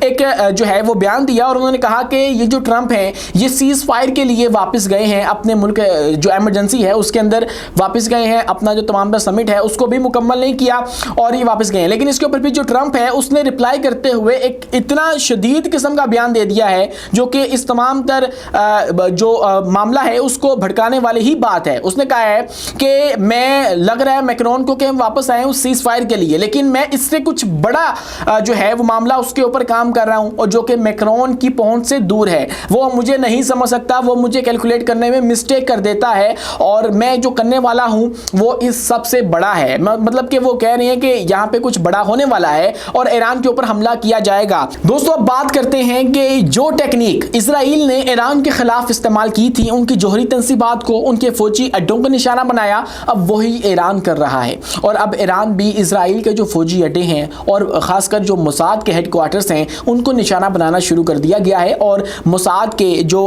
ایک جو ہے وہ بیان دیا اور انہوں نے کہا کہ یہ جو ٹرمپ ہیں یہ سیز فائر کے لیے واپس گئے ہیں، اپنے ملک جو ایمرجنسی ہے اس کے اندر واپس گئے ہیں، اپنا جو تمام سمٹ ہے اس کو بھی مکمل نہیں کیا اور یہ واپس گئے ہیں۔ لیکن اس کے اوپر بھی جو ٹرمپ ہے اس نے رپلائی کرتے ہوئے ایک اتنا شدید قسم کا بیان دے دیا ہے جو کہ اس تمام تر جو معاملہ ہے اس کو بھڑکانے والی ہی بات ہے۔ اس نے کہا ہے کہ میں لگ رہا ہے میکرون کو کہ ہم واپس آئے اس سیز فائر کے لیے، لیکن میں اس سے کچھ بڑا جو ہے وہ معاملہ اس کے اوپر کام کر رہا ہوں اور جو کہ میکرون کی پہنچ سے دور ہے، وہ مجھے نہیں سمجھ سکتا، وہ مجھے کیلکولیٹ کرنے میں مسٹیک کر دیتا ہے اور میں جو کرنے والا ہوں وہ اس سب سے بڑا ہے۔ مطلب کہ وہ کہہ رہے ہیں کہ یہاں پہ کچھ بڑا ہونے والا ہے اور ایران کے اوپر حملہ کیا جائے گا۔ دوستو اب بات کرتے ہیں کہ جو ٹیکنیک اسرائیل نے ایران کے خلاف استعمال کی تھی، ان کی جوہری تنصیبات کو، ان کے فوجی اڈوں کو نشانہ بنایا، اب وہی ایران کر رہا ہے۔ اور اب ایران بھی اسرائیل کے جو فوجی اڈے ہیں اور خاص کر جو موساد کے ہیڈ کوارٹرز ہیں ان کو نشانہ بنانا شروع کر دیا گیا ہے۔ اور موساد کے جو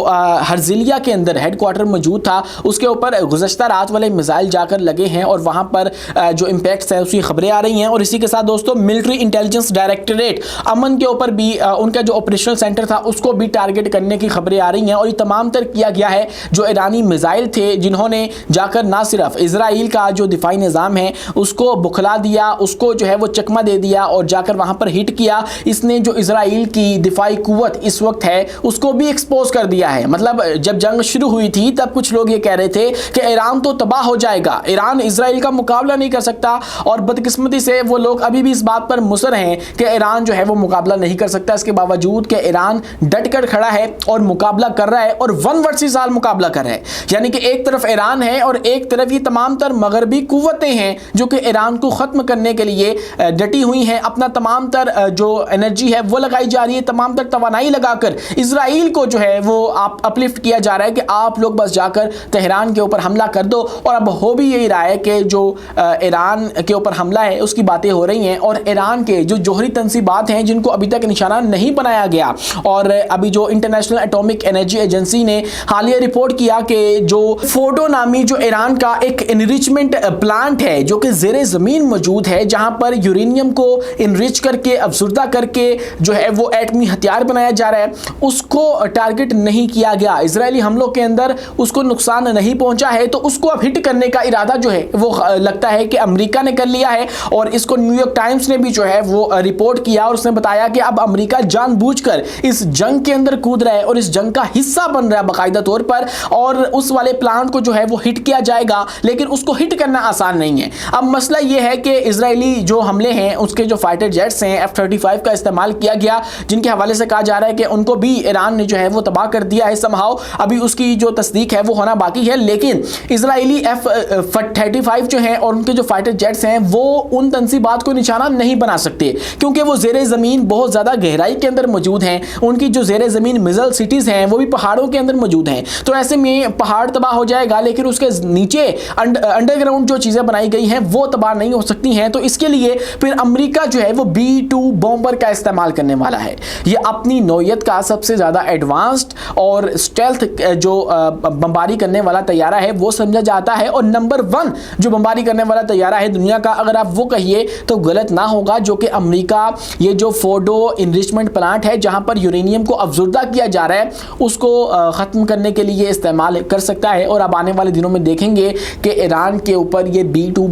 ہرزلیہ کے اندر ہیڈ کوارٹر موجود تھا اس کے اوپر گزشتہ رات والے میزائل جا کر لگے ہیں اور وہاں پر جو امپیکٹس ہیں اس کی خبریں آ رہی ہیں۔ اور اسی کے ساتھ دوستو ملٹری انٹیلیجنس ڈائریکٹوریٹ امن کے اوپر بھی ان کا جو آپریشنل سینٹر تھا اس کو بھی ٹارگٹ کرنے کی خبریں آ رہی ہیں۔ اور یہ تمام تر کیا گیا ہے جو ایرانی میزائل تھے جنہوں نے جا کر نہ صرف اسرائیل کا جو دفاعی نظام ہے اس کو بکھلا دیا، اس کو جو ہے وہ چکمہ دے دیا اور جا کر وہاں پر ہٹ کیا، اس نے جو اسرائیل کی دفاعی قوت اس وقت ہے اس کو بھی ایکسپوز کر دیا ہے۔ مطلب جب جنگ شروع ہوئی تھی تب کچھ لوگ یہ کہہ رہے تھے کہ ایران تو تباہ ہو جائے گا، ایران اسرائیل کا مقابلہ نہیں کر سکتا، اور بدقسمتی سے وہ لوگ ابھی بھی اس بات پر مصر ہیں کہ ایران جو ہے وہ مقابلہ نہیں کر سکتا، اس کے باوجود کہ ایران ڈٹ کر کھڑا ہے اور مقابلہ کر رہا ہے اور 1 ورسز آل مقابلہ کر رہا ہے۔ یعنی کہ ایک طرف ایران ہے اور ایک طرف یہ تمام تر مغربی قوتیں ہیں جو کہ ایران کو ختم کرنے کے لیے ڈٹی ہوئی ہیں، اپنا تمام تر جو انرجی ہے وہ لگائی جا رہی ہے، تمام تر توانائی لگا کر اسرائیل کو جو ہے وہ اپلفٹ کیا جا رہا ہے کہ آپ لوگ بس جا کر تہران کے اوپر حملہ کر دو۔ اور اب ہو بھی یہی رہا ہے کہ جو ایران کے اوپر حملہ ہے اس کی باتیں ہو رہی ہیں اور ایران کے جو جوہری تنصیبات ہیں جن کو ابھی تک نشانہ نہیں بنایا گیا، اور ابھی جو انٹرنیشنل ایٹامک انرجی ایجنسی نے حالیہ رپورٹ کیا کہ جو فورڈو نامی جو ایران کا ایک انریچمنٹ پلانٹ ہے جو کہ زیر زمین موجود ہے، جہاں پر یورینیم کو انریچ کر کے افزودہ کر کے جو ہے وہ ایٹمی ہتھیار بنایا جا رہا ہے، اس کو ٹارگٹ نہیں کیا گیا، اسرائیلی حملوں کے اندر اس کو نقصان نہیں پہنچا ہے، تو اس کو اب ہٹ کرنے کا ارادہ جو ہے وہ لگتا ہے کہ امریکہ نے کر لیا ہے۔ اور اس کو نیو یارک ٹائمز نے بھی جو ہے وہ رپورٹ کیا اور اس نے بتایا کہ اب امریکہ جان بوجھ کر اس جنگ کے اندر کود رہا ہے اور اس جنگ کا حصہ بن رہا ہے باقاعدہ طور پر، اور اس والے پلانٹ کو جو ہے وہ ہٹ کیا جائے گا، لیکن اس کو ہٹ کرنا آسان نہیں ہے۔ اب مسئلہ یہ ہے کہ اسرائیلی جو حملے ہیں اس کے جو فائٹر جیٹس ہیں F-35 کا استعمال کیا گیا، جن کے حوالے سے کہا جا رہا ہے کہ ان کو بھی ایران نے جو ہے وہ تباہ کر دیا ہے سمہاؤ، ابھی اس کی جو تصدیق ہے وہ ہونا باقی ہے، لیکن اسرائیلی F-35 جو ہیں اور ان کے جو فائٹر جیٹس ہیں وہ ان تنصیبات کو نشانہ نہیں بنا سکتے کیونکہ وہ زیر زمین بہت زیادہ گہرائی کے اندر موجود ہیں، ان کی جو زیر زمین میزل سٹیز ہیں وہ بھی پہاڑوں کے اندر موجود ہیں، تو ایسے میں پہاڑ تباہ ہو جائے گا لیکن اس کے نیچے انڈر گراؤنڈ جو چیزیں بنائی گئی ہیں وہ تباہ نہیں ہو سکتی ہیں، تو اس کے لیے پھر امریکہ جو ہے وہ B-2 بومبر کا استعمال کرنے والا ہے۔ یہ اپنی نوعیت کا سب سے زیادہ ایڈوانسڈ اور اسٹیلتھ جو بمباری کرنے والا طیارہ ہے وہ سمجھا جاتا ہے، اور نمبر 1 جو بمباری کرنے والا طیارہ ہے دنیا کا اگر آپ وہ کہیے تو غلط نہ ہوگا، جو کہ امریکہ یہ جو فورڈو انریچمنٹ پلانٹ ہے جہاں پر یورینیم کو افزودہ کیا جا رہا ہے اس کو ختم کرنے کے لیے استعمال کر سکتا ہے۔ اور اب آنے والے دنوں میں دیکھیں گے کہ ایران کے اوپر یہ B-2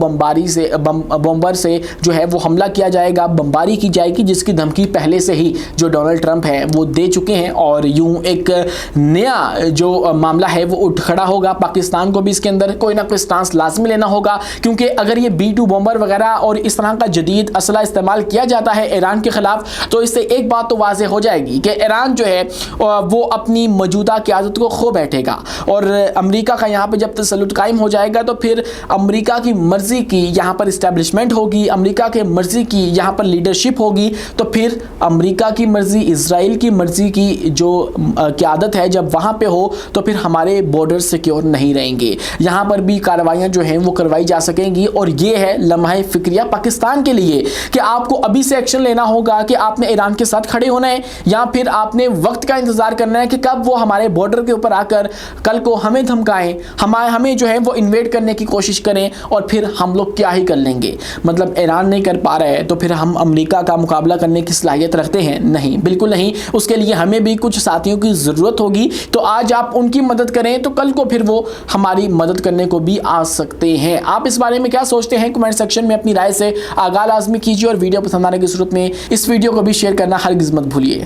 بمبر سے جو ہے وہ حملہ کیا جائے گا، بمباری کی جائے گی، جس کی دھمکی پہلے سے ہی جو ڈونلڈ ٹرمپ ہیں وہ دے چکے ہیں، اور یوں ایک نیا جو معاملہ ہے وہ اٹھ کھڑا ہوگا۔ پاکستان کو بھی اس کے اندر کوئی نہ کوئی سٹانس لازمی لینا ہوگا، کیونکہ اگر یہ B-2 بمبر وغیرہ اور اس طرح کا جدید اسلحہ استعمال کیا جاتا ہے ایران کے خلاف تو اس سے ایک بات تو واضح ہو جائے گی کہ ایران جو ہے وہ اپنی موجودہ قیادت کو کھو بیٹھے گا، اور امریکہ کا یہاں پہ جب تسلط قائم ہو جائے گا تو پھر امریکہ کی مرضی کی یہاں پر اسٹیبلشمنٹ ہوگی، امریکہ کے مرضی کی یہاں پر لیڈرشپ ہوگی، تو پھر امریکہ کی مرضی، اسرائیل کی مرضی کی جو قیادت ہے جب وہاں پہ ہو تو پھر ہمارے بارڈر سیکیور نہیں رہیں گے، یہاں پر بھی کارروائیاں جو ہیں وہ کروائی جا سکیں گی۔ اور یہ ہے لمحہ فکریہ پاکستان کے لیے کہ آپ کو ابھی سے ایکشن لینا ہوگا کہ آپ نے ایران کے ساتھ کھڑے ہونا ہے، یا پھر آپ نے وقت کا انتظار کرنا ہے کہ کب وہ ہمارے بارڈر کے اوپر آ کر کل کو ہمیں دھمکائیں، ہمیں جو ہے وہ انویڈ کرنے کی کوشش کریں، اور پھر ہم لوگ کیا ہی کر لیں گے۔ مطلب ایران نہیں کر پا رہا ہے تو پھر ہم امریکہ کا مقابلہ کرنے کی صلاحیت رکھتے ہیں؟ نہیں، بالکل نہیں. اس کے لیے ہمیں بھی کچھ ساتھیوں کی ضرورت ہوگی. تو آج آپ ان کی مدد کریں تو کل کو پھر وہ ہماری مدد کرنے کو بھی آ سکتے ہیں. آپ اس بارے میں کیا سوچتے ہیں؟ کمنٹ سیکشن میں اپنی رائے سے آگاہ لازمی کیجیے اور ویڈیو پسند آنے کی صورت میں اس ویڈیو کو بھی شیئر کرنا ہرگز مت بھولیے.